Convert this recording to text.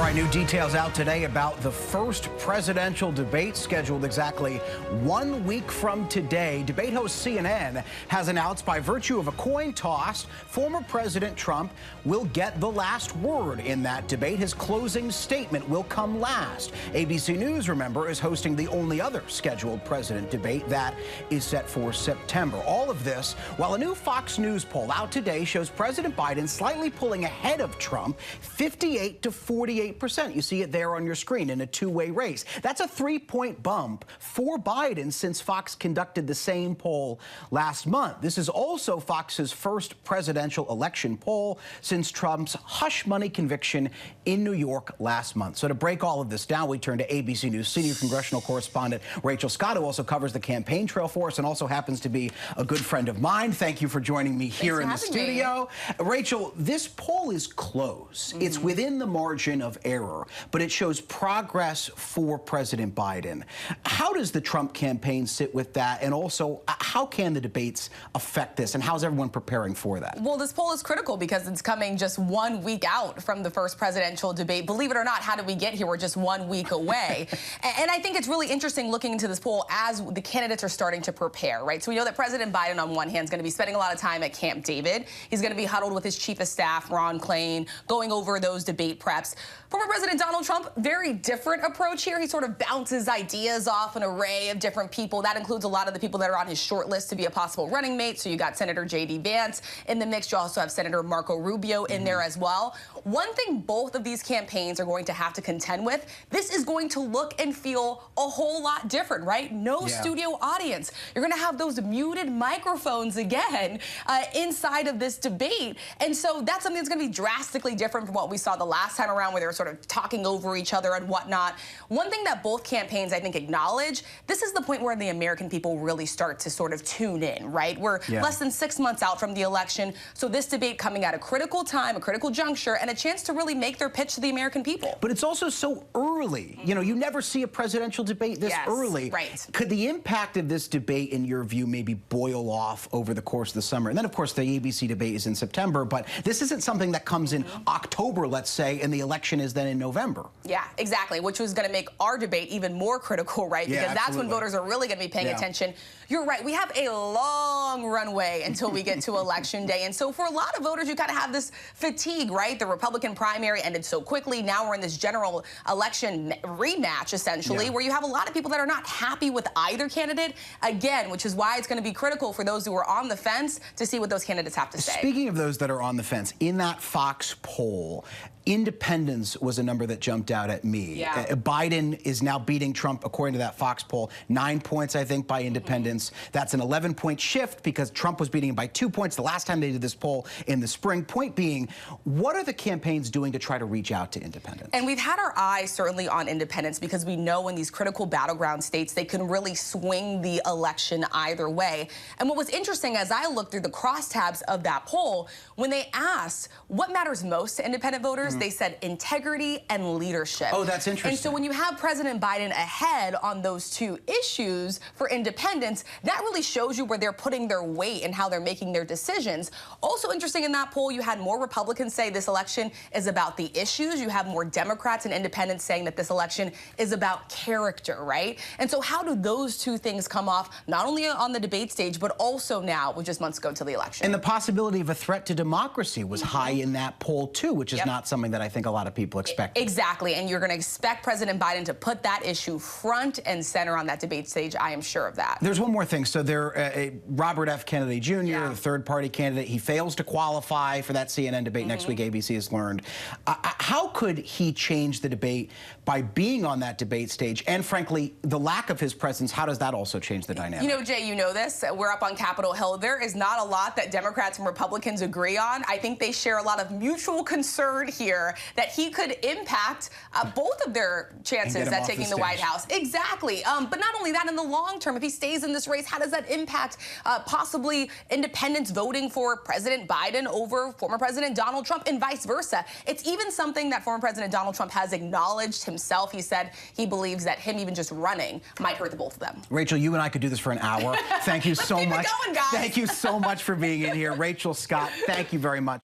right, new details out today about the first presidential debate scheduled exactly 1 week from today. Debate host CNN has announced by virtue of a coin toss, former President Trump will get the last word in that debate. His closing statement will come last. ABC News, remember, is hosting the only other scheduled president debate that is set for September. All of this while a new Fox News poll out today shows President Biden slightly pulling ahead of Trump, 58 to 48%. You see it there on your screen in a two-way race. That's a 3-point bump for Biden since Fox conducted the same poll last month. This is also Fox's first presidential election poll since Trump's hush money conviction in New York last month. So to break all of this down, we turn to ABC News senior congressional correspondent Rachel Scott, who also covers the campaign trail for us and also happens to be a good friend of mine. Thank you for joining me here in the studio. Rachel, this poll is close. It's within the margin of error, but it shows progress for President Biden. How does the Trump campaign sit with that? And also, how can the debates affect this? And how's everyone preparing for that? Well, this poll is critical because it's coming just 1 week out from the first presidential debate. Believe it or not, how did we get here? We're just 1 week away. And I think it's really interesting looking into this poll as the candidates are starting to prepare, right? So we know that President Biden, on one hand, is going to be spending a lot of time at Camp David. He's going to be huddled with his chief of staff, Ron Klain, going over those debate preps. Former President Donald Trump, very different approach here. He sort of bounces ideas off an array of different people. That includes a lot of the people that are on his short list to be a possible running mate. So you got Senator J.D. Vance in the mix. You also have Senator Marco Rubio in there as well. One thing both of these campaigns are going to have to contend with, this is going to look and feel a whole lot different, right? No studio audience. You're going to have those muted microphones again inside of this debate. And so that's something that's going to be drastically different from what we saw the last time around, where they were sort of talking over each other and whatnot. One thing that both campaigns, I think, acknowledge, this is the point where the American people really start to sort of tune in, right? We're less than 6 months out from the election. So this debate coming at a critical time, a critical juncture, and a chance to really make their pitch to the American people. But it's also so early. You know, you never see a presidential debate this early. Right. Could the impact of this debate, in your view, maybe boil off over the course of the summer? And then, of course, the ABC debate is in September, but this isn't something that comes in October, let's say, and the election is then in November. Yeah, exactly, which was going to make our debate even more critical, right? Because that's when voters are really going to be paying attention. You're right. We have a long runway until we get to Election Day. And so for a lot of voters, you kind of have this fatigue, right? The Republican primary ended so quickly. Now we're in this general election rematch, essentially, where you have a lot of people that are not happy with either candidate, again, which is why it's going to be critical for those who are on the fence to see what those candidates have to say. Speaking of those that are on the fence, in that Fox poll, independence was a number that jumped out at me. Biden is now beating Trump, according to that Fox poll, 9 points, I think, by independents. That's an 11-point shift because Trump was beating him by 2 points the last time they did this poll in the spring. Point being, what are the campaigns doing to try to reach out to independents? And we've had our eyes certainly on independents because we know in these critical battleground states, they can really swing the election either way. And what was interesting as I looked through the crosstabs of that poll, when they asked what matters most to independent voters, they said integrity and leadership. Oh, that's interesting. And so when you have President Biden ahead on those two issues for independents, that really shows you where they're putting their weight and how they're making their decisions. Also interesting in that poll, you had more Republicans say this election is about the issues. You have more Democrats and independents saying that this election is about character, right? And so how do those two things come off, not only on the debate stage, but also now with just months ago to the election? And the possibility of a threat to democracy was high in that poll, too, which is not something that I think a lot of people expect. Exactly, and you're going to expect President Biden to put that issue front and center on that debate stage. I am sure of that. There's one more thing. So Robert F. Kennedy Jr., the third-party candidate, he fails to qualify for that CNN debate next week, ABC has learned. How could he change the debate by being on that debate stage? And frankly, the lack of his presence, how does that also change the dynamic? You know, Jay, you know this. We're up on Capitol Hill. There is not a lot that Democrats and Republicans agree on. I think they share a lot of mutual concern here that he could impact both of their chances at taking the White House. Exactly. But not only that, in the long term, if he stays in this race, how does that impact possibly independents voting for President Biden over former President Donald Trump and vice versa? It's even something that former President Donald Trump has acknowledged himself. He said he believes that him even just running might hurt the both of them. Rachel, you and I could do this for an hour. Thank you so much. Keep it going, guys. Thank you so much for being in here. Rachel Scott, thank you very much.